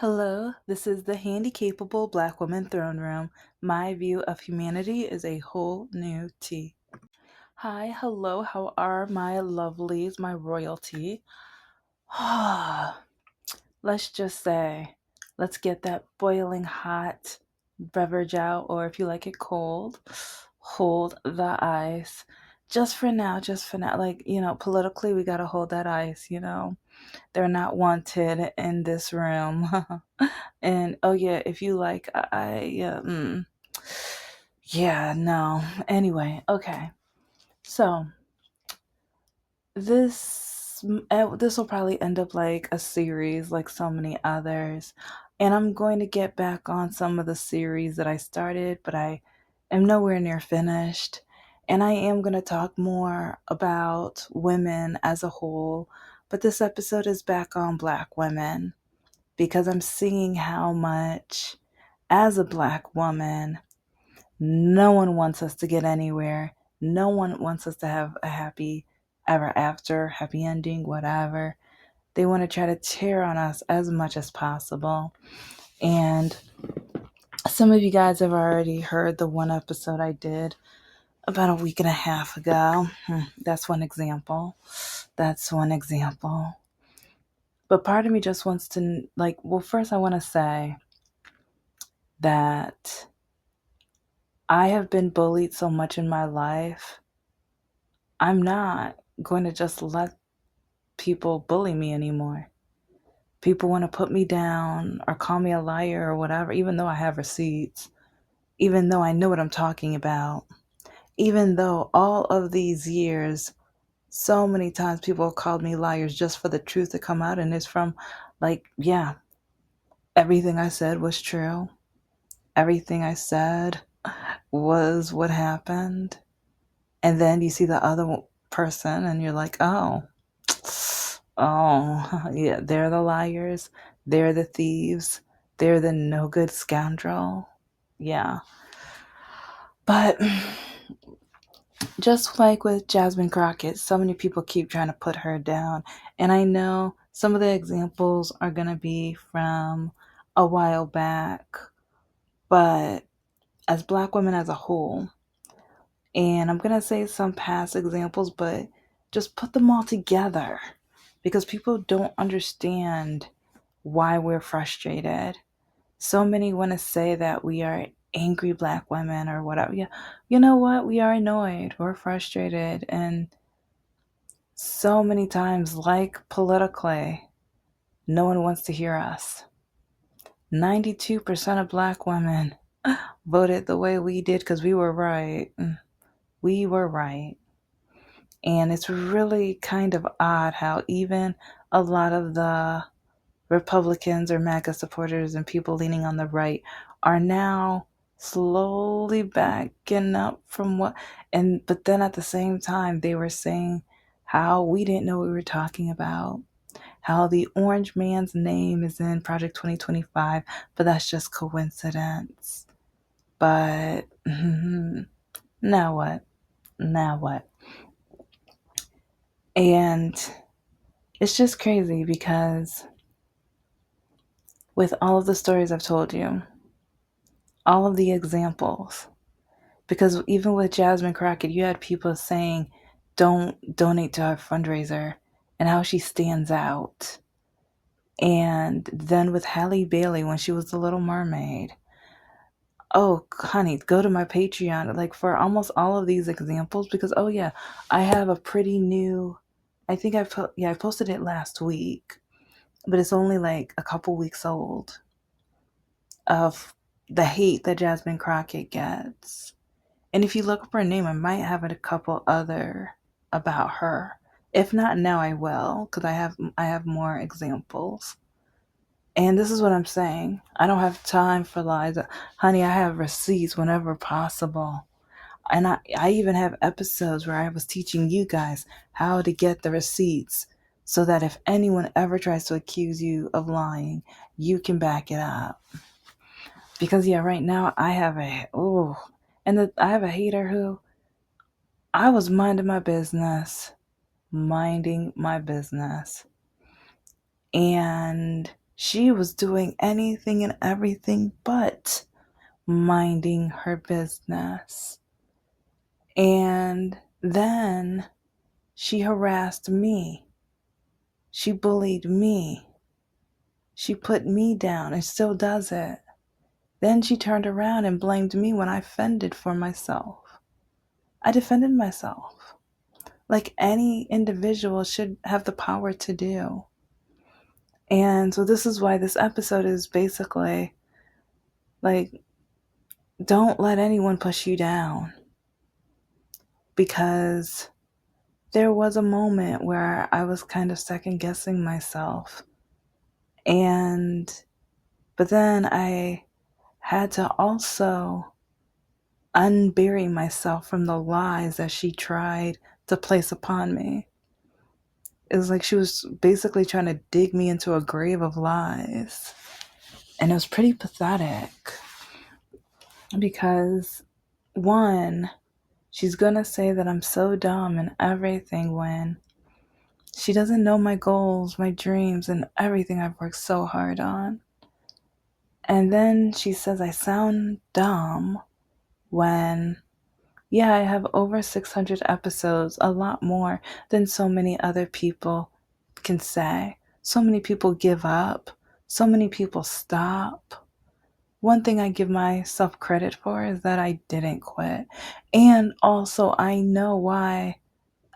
Hello, this is the Handicapable Black Woman Throne Room. My view of humanity is a whole new tea. Hi, hello, how are my lovelies, my royalty? Let's just say, let's get that boiling hot beverage out, or if you like it cold, hold the ice. Just for now, just for now. Politically, we gotta hold that ice. They're not wanted in this room. And oh yeah, if you like, yeah, no. Anyway, okay. So this will probably end up like a series, like so many others, and I'm going to get back on some of the series that I started, but I am nowhere near finished. And I am going to talk more about women as a whole, but this episode is back on Black women because I'm seeing how much, as a Black woman, no one wants us to get anywhere. No one wants us to have a happy ever after, happy ending, whatever. They want to try to tear on us as much as possible. And some of you guys have already heard the one episode I did about a week and a half ago. That's one example. That's one example. But part of me just wants to, first I want to say that I have been bullied so much in my life. I'm not going to just let people bully me anymore. People want to put me down or call me a liar or whatever, even though I have receipts, even though I know what I'm talking about, even though all of these years, so many times people have called me liars just for the truth to come out. And it's from, yeah, everything I said was true. Everything I said was what happened. And then you see the other person and you're like, oh, yeah, they're the liars. They're the thieves. They're the no good scoundrel. Yeah. But just like with Jasmine Crockett, so many people keep trying to put her down. And I know some of the examples are going to be from a while back, but as Black women as a whole, and I'm going to say some past examples, but just put them all together because people don't understand why we're frustrated. So many want to say that we are angry Black women or whatever. Yeah, you know what? We are annoyed. We're frustrated. And so many times, like politically, no one wants to hear us. 92% of Black women voted the way we did because we were right. We were right. And it's really kind of odd how even a lot of the Republicans or MAGA supporters and people leaning on the right are now slowly backing up from but then at the same time they were saying how we didn't know what we were talking about, how the orange man's name is in Project 2025, but that's just coincidence. But now what? Now what? And it's just crazy because with all of the stories I've told you, all of the examples, because even with Jasmine Crockett, you had people saying, don't donate to her fundraiser and how she stands out. And then with Halle Bailey, when she was the Little Mermaid, oh, honey, go to my Patreon. Like for almost all of these examples, because, oh, yeah, I have a pretty new, I think I posted it last week, but it's only like a couple weeks old of the hate that Jasmine Crockett gets. And if you look up her name, I might have a couple other about her. If not now, I will, because I have more examples. And this is what I'm saying. I don't have time for lies. Honey, I have receipts whenever possible. And I even have episodes where I was teaching you guys how to get the receipts so that if anyone ever tries to accuse you of lying, you can back it up. Because yeah, right now I have I have a hater who I was minding my business, and She was doing anything and everything but minding her business. And then she harassed me. She bullied me. She put me down and still does it. Then she turned around and blamed me when I fended for myself. I defended myself like any individual should have the power to do. And so this is why this episode is basically like, don't let anyone push you down. Because there was a moment where I was kind of second guessing myself. But then I had to also unbury myself from the lies that she tried to place upon me. It was like she was basically trying to dig me into a grave of lies. And it was pretty pathetic because, one, she's gonna say that I'm so dumb and everything when she doesn't know my goals, my dreams, and everything I've worked so hard on. And then she says I sound dumb when, yeah, I have over 600 episodes, a lot more than so many other people can say. So many people give up. So many people stop. One thing I give myself credit for is that I didn't quit. And also, I know why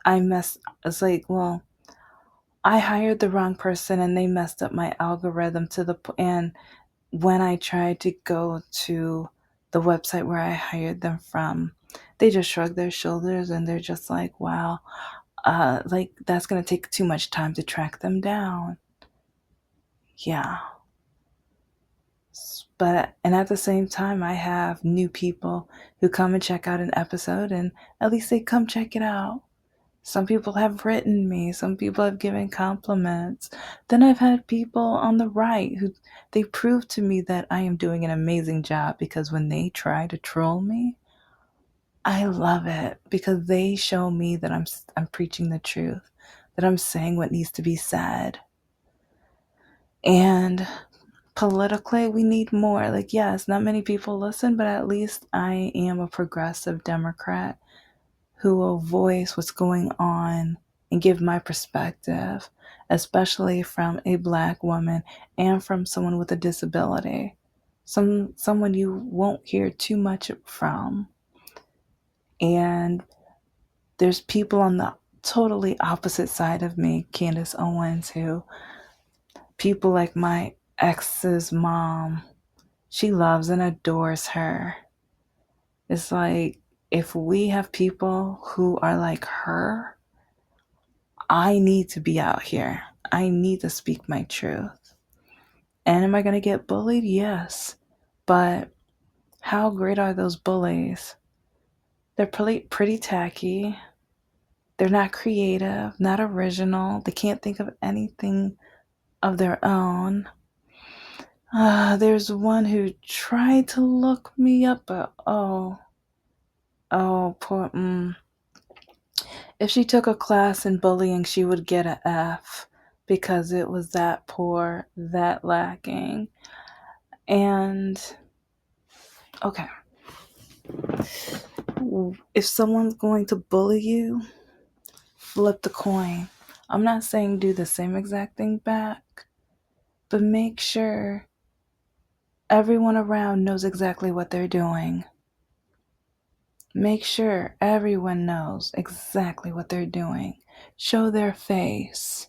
I messed. It's like, well, I hired the wrong person and they messed up my algorithm and when I tried to go to the website where I hired them from, they just shrug their shoulders and they're just like, wow, like that's going to take too much time to track them down. Yeah. And at the same time, I have new people who come and check out an episode and at least they come check it out. Some people have written me, some people have given compliments. Then I've had people on the right who they prove to me that I am doing an amazing job because when they try to troll me, I love it because they show me that I'm preaching the truth, that I'm saying what needs to be said. And politically, we need more. Like, yes, not many people listen, but at least I am a progressive Democrat who will voice what's going on and give my perspective, especially from a Black woman and from someone with a disability. Someone you won't hear too much from. And there's people on the totally opposite side of me, Candace Owens, who people like my ex's mom, she loves and adores her. It's like, if we have people who are like her, I need to be out here. I need to speak my truth. And am I going to get bullied? Yes. But how great are those bullies? They're pretty tacky. They're not creative, not original. They can't think of anything of their own. There's one who tried to look me up, but poor. If she took a class in bullying, she would get an F because it was that poor, that lacking. And okay, if someone's going to bully you, flip the coin. I'm not saying do the same exact thing back, but make sure everyone around knows exactly what they're doing. Make sure everyone knows exactly what they're doing. Show their face.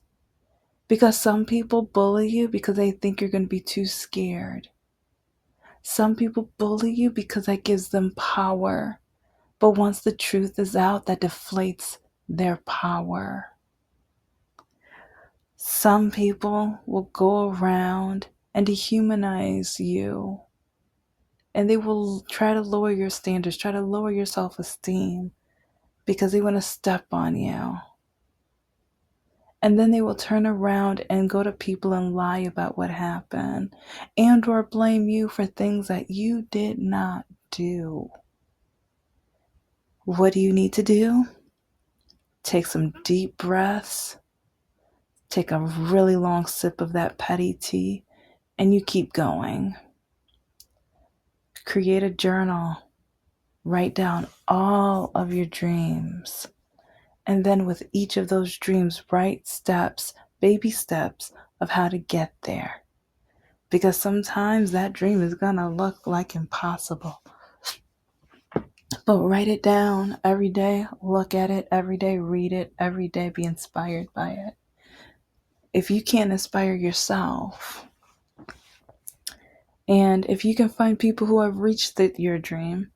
Because some people bully you because they think you're going to be too scared. Some people bully you because that gives them power. But once the truth is out, that deflates their power. Some people will go around and dehumanize you. And they will try to lower your standards, try to lower your self-esteem because they want to step on you. And then they will turn around and go to people and lie about what happened and or blame you for things that you did not do. What do you need to do? Take some deep breaths. Take a really long sip of that petty tea and you keep going. Create a journal. Write down all of your dreams. And then with each of those dreams, write steps, baby steps of how to get there. Because sometimes that dream is going to look like impossible. But write it down every day, look at it every day, read it every day, be inspired by it. If you can't inspire yourself, and if you can find people who have reached your dream,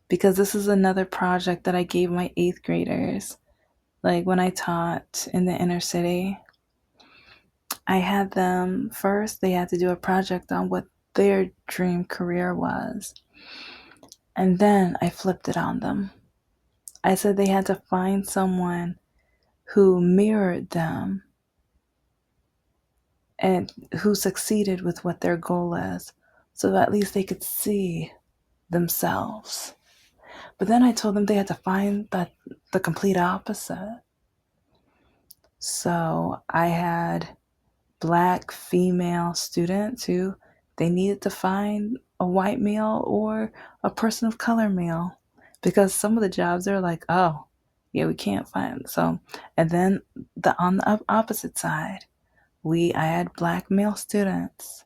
because this is another project that I gave my 8th graders. Like when I taught in the inner city, I had them first, they had to do a project on what their dream career was. And then I flipped it on them. I said they had to find someone who mirrored them and who succeeded with what their goal is, so at least they could see themselves. But then I told them they had to find the complete opposite. So I had Black female students who they needed to find a white male or a person of color male, because some of the jobs are like, oh, yeah, we can't find. So, and then on the opposite side, I had Black male students.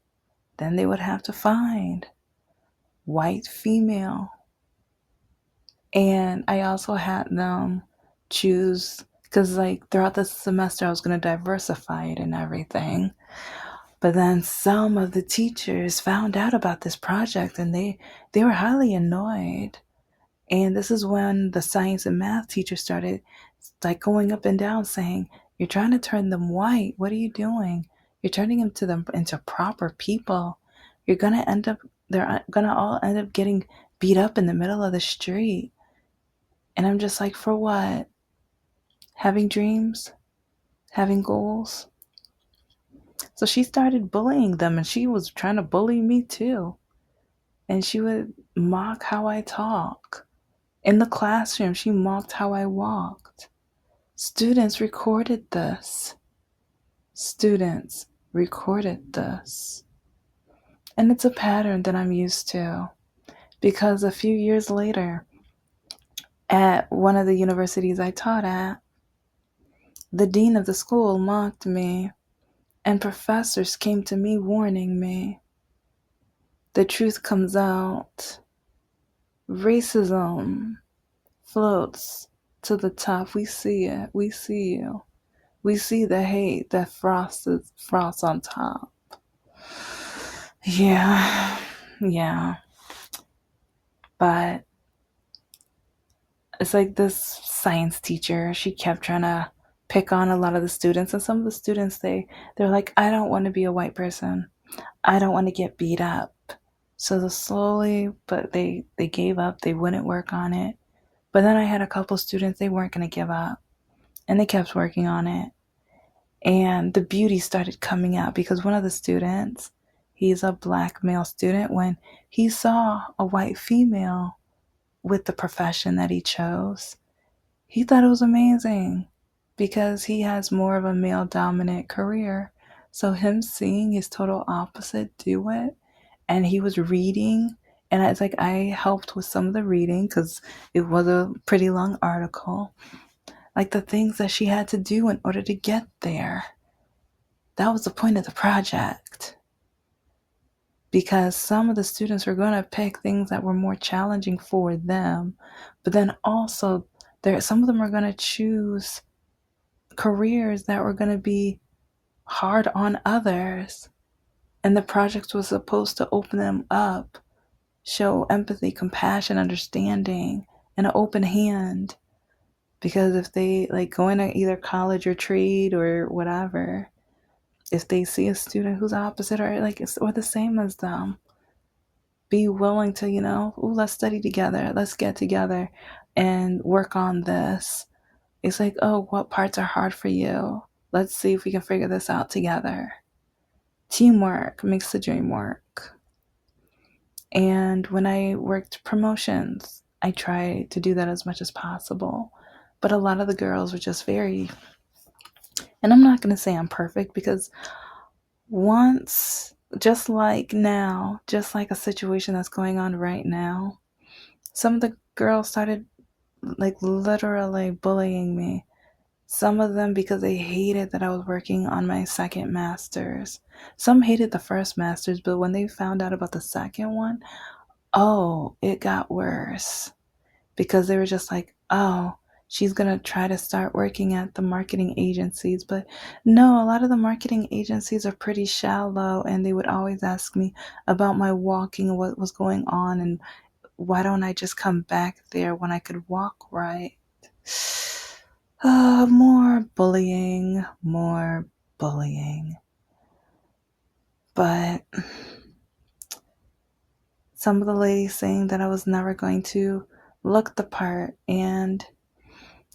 Then they would have to find white female. And I also had them choose, because like throughout the semester I was going to diversify it and everything. But then some of the teachers found out about this project and they were highly annoyed. And this is when the science and math teacher started like going up and down saying, you're trying to turn them white. What are you doing? You're turning them into proper people. They're gonna all end up getting beat up in the middle of the street. And I'm just like, for what? Having dreams? Having goals? So she started bullying them, and she was trying to bully me too. And she would mock how I talk. In the classroom, she mocked how I walked. Students recorded this. Students recorded this. And it's a pattern that I'm used to, because a few years later, at one of the universities I taught at, the dean of the school mocked me, and professors came to me warning me. The truth comes out. Racism floats to the top. We see it. We see you. We see the hate that frosts on top. Yeah. But it's like this science teacher, she kept trying to pick on a lot of the students, and some of the students they're like, I don't want to be a white person. I don't want to get beat up. So slowly, but they gave up. They wouldn't work on it. But then I had a couple students, they weren't going to give up. And they kept working on it. And the beauty started coming out, because one of the students, he's a Black male student, when he saw a white female with the profession that he chose, he thought it was amazing, because he has more of a male dominant career. So him seeing his total opposite do it, and he was reading, and it's like I helped with some of the reading because it was a pretty long article, like the things that she had to do in order to get there. That was the point of the project, because some of the students were going to pick things that were more challenging for them, but then also some of them are going to choose careers that were going to be hard on others. And the project was supposed to open them up, show empathy, compassion, understanding, and an open hand. Because if they like going to either college or trade or whatever, if they see a student who's opposite or the same as them, be willing to, let's study together, let's get together and work on this. It's like, oh, what parts are hard for you? Let's see if we can figure this out together. Teamwork makes the dream work. And when I worked promotions, I tried to do that as much as possible. But a lot of the girls were just very, and I'm not going to say I'm perfect, because once just like now, just like a situation that's going on right now, some of the girls started like literally bullying me. Some of them because they hated that I was working on my second master's. Some hated the first master's, but when they found out about the second one, oh, it got worse because they were just like, oh, she's going to try to start working at the marketing agencies. But no, a lot of the marketing agencies are pretty shallow, and they would always ask me about my walking and what was going on, and why don't I just come back there when I could walk right? More bullying, more bullying. But some of the ladies saying that I was never going to look the part. And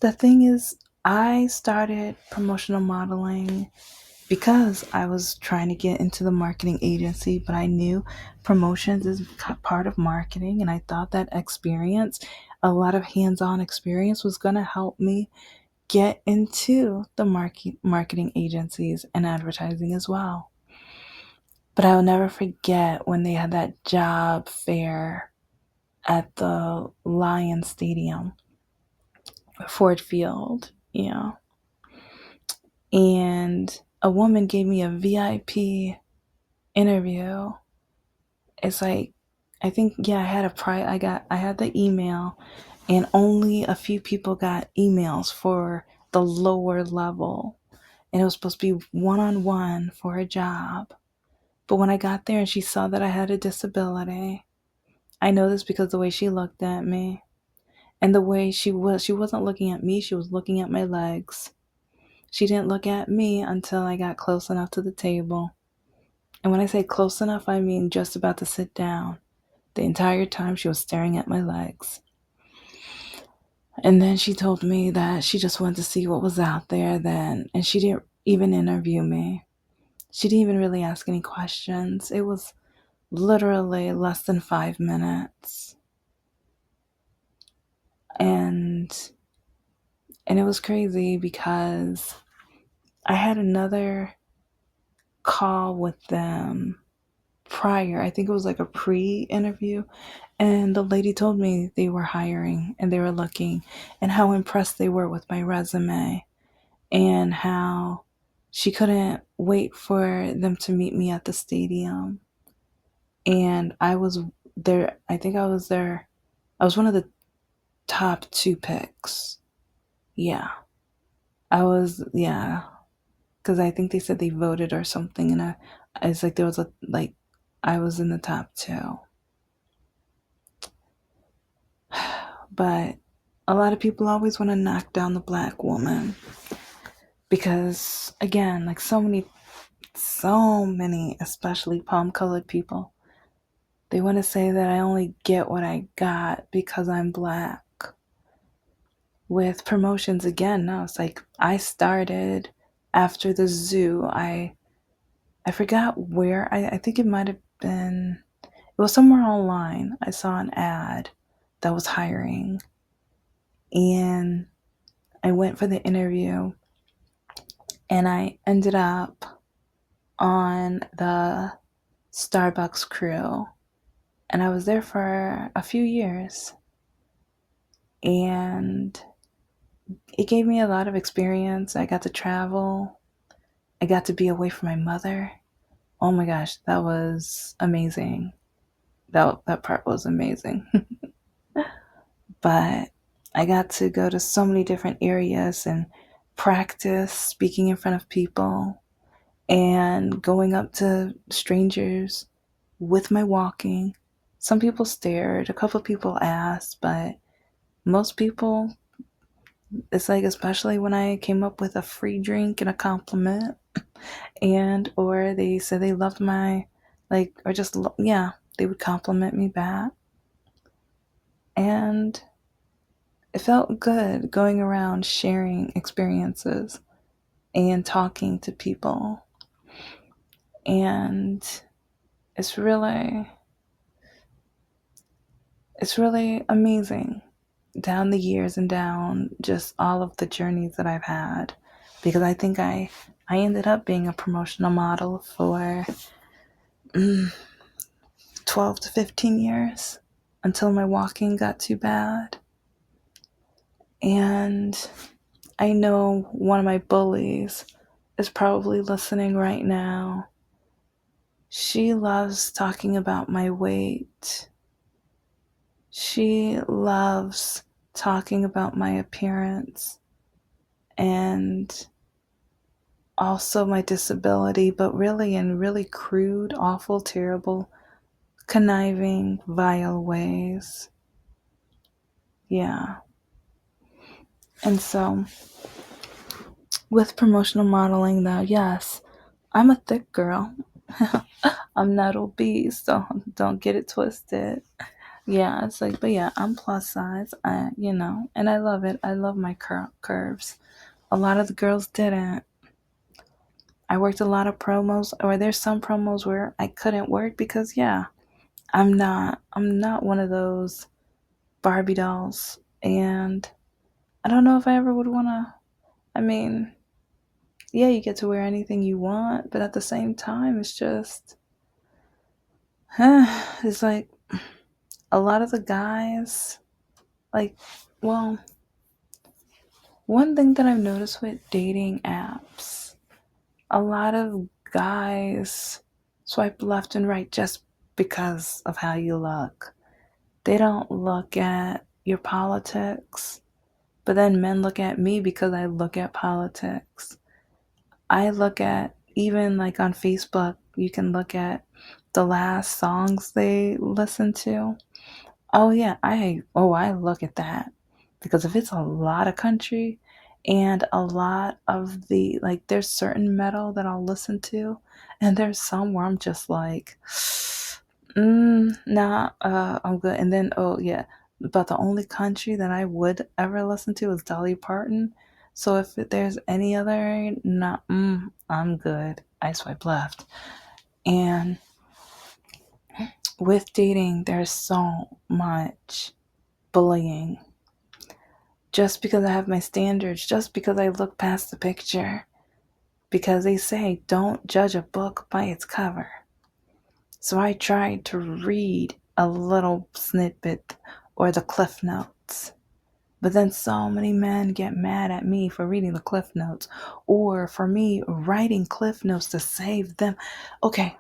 the thing is, I started promotional modeling because I was trying to get into the marketing agency, but I knew promotions is part of marketing, and I thought that experience, a lot of hands-on experience, was going to help me get into the marketing agencies and advertising as well. But I'll never forget when they had that job fair at the Lion Stadium, Ford Field, and a woman gave me a VIP interview. It's like, I think, yeah, I had the email, and only a few people got emails for the lower level, and it was supposed to be one-on-one for a job. But when I got there and she saw that I had a disability, I know this because the way she looked at me and the way she wasn't looking at me, she was looking at my legs. She didn't look at me until I got close enough to the table. And when I say close enough, I mean just about to sit down. The entire time she was staring at my legs. And then she told me that she just wanted to see what was out there then. And she didn't even interview me. She didn't even really ask any questions. It was literally less than 5 minutes. And it was crazy because I had another call with them prior. I think it was like a pre-interview, and the lady told me they were hiring and they were looking, and how impressed they were with my resume, and how she couldn't wait for them to meet me at the stadium. And I was there. I think I was there. I was one of the top 2 picks. Yeah. Yeah. Because I think they said they voted or something, and it's like there was I was in the top 2. But a lot of people always want to knock down the black woman because, again, like so many, especially palm-colored people, they want to say that I only get what I got because I'm black. With promotions, again, no, it's like I started after the zoo. I forgot where. I think it might have been, it was somewhere online. I saw an ad that was hiring, and I went for the interview, and I ended up on the Starbucks crew, and I was there for a few years, and it gave me a lot of experience. I got to travel. I got to be away from my mother. Oh my gosh, that was amazing. That part was amazing. But I got to go to so many different areas and practice speaking in front of people and going up to strangers with my walking. Some people stared, a couple people asked, but most people, it's like, especially when I came up with a free drink and a compliment, and or they said they loved my, like, or just, yeah, they would compliment me back. And it felt good going around sharing experiences and talking to people. And it's really amazing down the years and down just all of the journeys that I've had, because I think I ended up being a promotional model for 12 to 15 years until my walking got too bad. And I know one of my bullies is probably listening right now. She loves talking about my weight. She loves talking about my appearance and also my disability, but really in really crude, awful, terrible, conniving, vile ways. Yeah. And so, with promotional modeling, though, yes, I'm a thick girl. I'm not obese, so don't get it twisted. Yeah, it's like, but yeah, I'm plus size, and I love it. I love my curves. A lot of the girls didn't. I worked a lot of promos, or there's some promos where I couldn't work because, yeah, I'm not one of those Barbie dolls, and I don't know if I ever would want to. I mean, yeah, you get to wear anything you want, but at the same time, it's just, it's like a lot of the guys, like, well, one thing that I've noticed with dating apps, a lot of guys swipe left and right just because of how you look. They don't look at your politics, but then men look at me because I look at politics. I look at, even like on Facebook, you can look at the last songs they listen to. Oh yeah, I look at that because if it's a lot of country and a lot of the, like, there's certain metal that I'll listen to, and there's some where I'm just like, nah, I'm good. And then, oh yeah, but the only country that I would ever listen to is Dolly Parton. So if there's any other, nah, I'm good. I swipe left. And with dating, there's so much bullying. Just because I have my standards, just because I look past the picture. Because they say don't judge a book by its cover. So I tried to read a little snippet or the cliff notes. But then so many men get mad at me for reading the cliff notes or for me writing cliff notes to save them. Okay,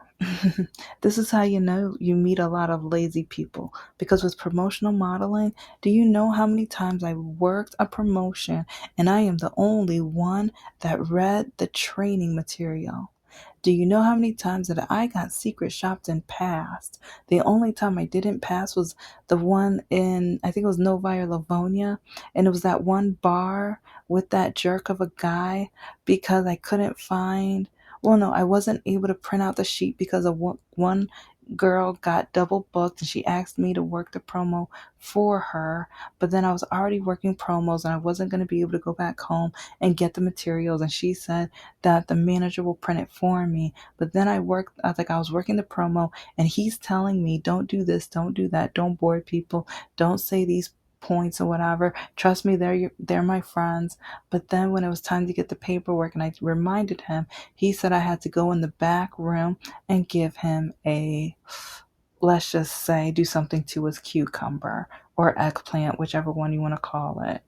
this is how you know you meet a lot of lazy people. Because with promotional modeling, do you know how many times I worked a promotion and I am the only one that read the training material? Do you know how many times that I got secret shopped and passed? The only time I didn't pass was the one in, I think it was Novi or Livonia, and it was that one bar with that jerk of a guy because I couldn't find, well, no, I wasn't able to print out the sheet because of one girl got double booked and she asked me to work the promo for her, but then I was already working promos and I wasn't going to be able to go back home and get the materials, and she said that the manager will print it for me. But then I was working the promo and he's telling me, don't do this, don't do that, don't bore people, don't say these points or whatever. Trust me, they're my friends. But then when it was time to get the paperwork and I reminded him, he said I had to go in the back room and give him a, let's just say, do something to his cucumber or eggplant, whichever one you want to call it.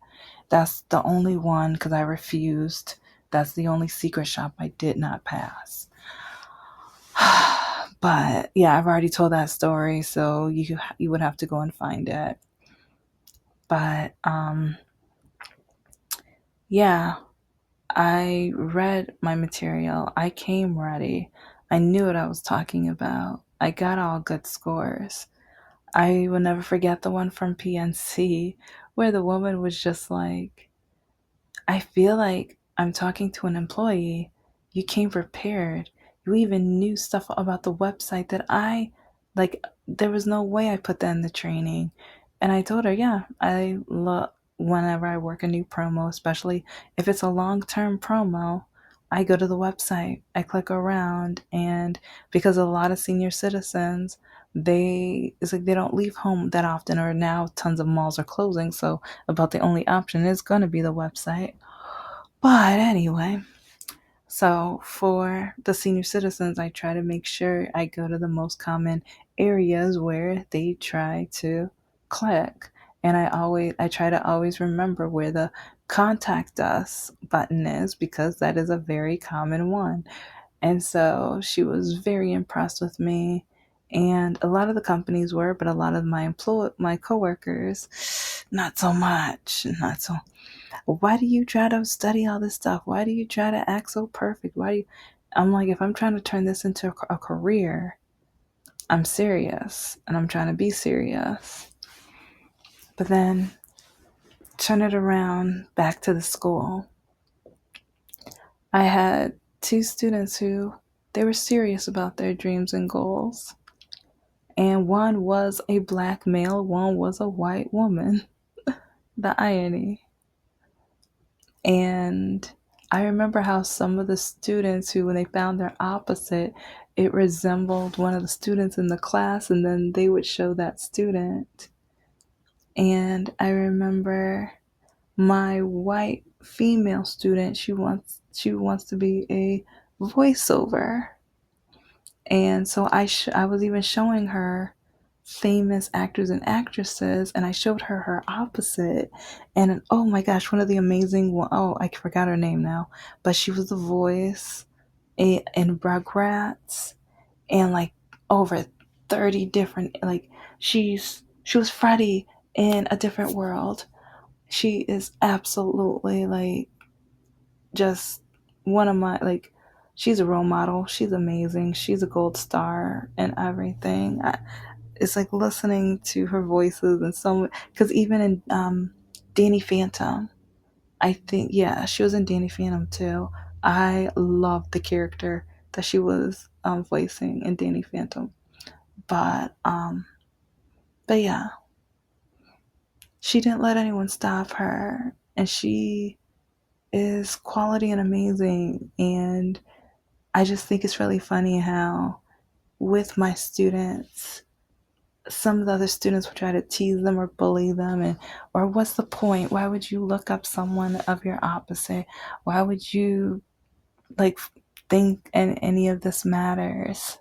That's the only one, because I refused. That's the only secret shop I did not pass. But yeah, I've already told that story, so you would have to go and find it. But yeah, I read my material. I came ready. I knew what I was talking about. I got all good scores. I will never forget the one from PNC where the woman was just like, I feel like I'm talking to an employee. You came prepared. You even knew stuff about the website that there was no way I put that in the training. And I told her, yeah, I look, whenever I work a new promo, especially if it's a long-term promo, I go to the website, I click around, and because a lot of senior citizens, it's like they don't leave home that often, or now tons of malls are closing, so about the only option is going to be the website. But anyway, So for the senior citizens, I try to make sure I go to the most common areas where they try to click. And I try to always remember where the contact us button is, because that is a very common one. And so she was very impressed with me. And a lot of the companies were, but a lot of my coworkers, not so much. Not so. Why do you try to study all this stuff? Why do you try to act so perfect? Why do you? I'm like, if I'm trying to turn this into a career, I'm serious, and I'm trying to be serious. But then turn it around back to the school. I had two students who they were serious about their dreams and goals. And one was a black male, one was a white woman. The irony. And I remember how some of the students who, when they found their opposite, it resembled one of the students in the class, and then they would show that student. And I remember my white female student, she wants to be a voiceover. And so I was even showing her famous actors and actresses, and I showed her her opposite. And oh my gosh, one of the amazing oh, I forgot her name now, but she was the voice in Rugrats, and like over 30 different, like she was Freddie in A Different World. She is absolutely like just one of my, like, she's a role model. She's amazing. She's a gold star and everything. It's like listening to her voices, and some, because even in Danny Phantom, I think, yeah, she was in Danny Phantom too. I loved the character that she was voicing in Danny Phantom. But yeah, she didn't let anyone stop her, and she is quality and amazing. And I just think it's really funny how with my students, some of the other students would try to tease them or bully them, and or what's the point? Why would you look up someone of your opposite? Why would you like think any of this matters?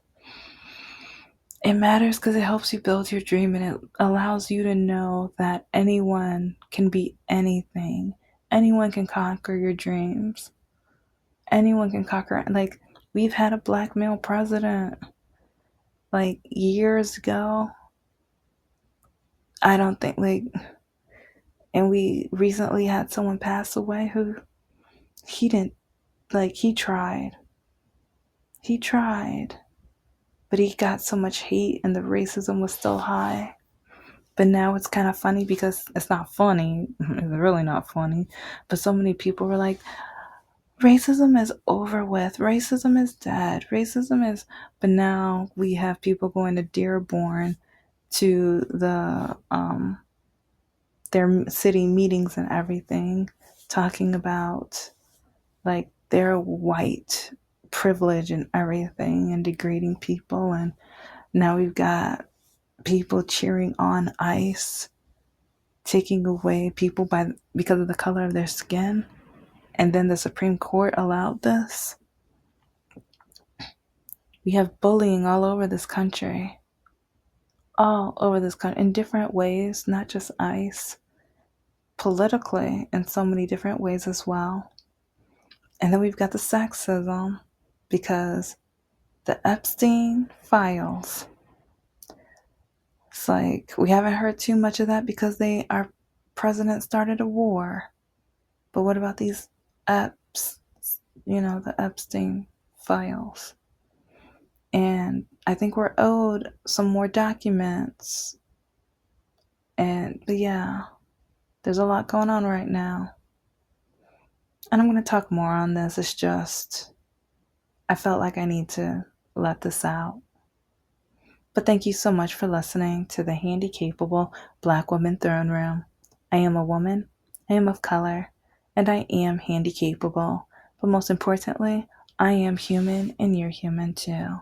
It matters because it helps you build your dream, and it allows you to know that anyone can be anything. Anyone can conquer your dreams. Anyone can conquer, like, we've had a black male president like years ago. I don't think, like, and we recently had someone pass away who he didn't, like, he tried, but he got so much hate, and the racism was still high. But now it's kind of funny, because it's not funny. It's really not funny. But so many people were like, racism is over with. Racism is dead. Racism is. But now we have people going to Dearborn to their city meetings and everything, talking about like their white privilege and everything, and degrading people. And now we've got people cheering on ICE, taking away people because of the color of their skin. And then the Supreme Court allowed this. We have bullying all over this country. All over this country in different ways, not just ICE, politically in so many different ways as well. And then we've got the sexism, because the Epstein files, it's like we haven't heard too much of that because our president started a war. But what about these the Epstein files? And I think we're owed some more documents. But yeah, there's a lot going on right now. And I'm going to talk more on this. It's just, I felt like I need to let this out. But thank you so much for listening to the Handicapable Black Woman Throne Room. I am a woman, I am of color, and I am handicapable. But most importantly, I am human, and you're human too.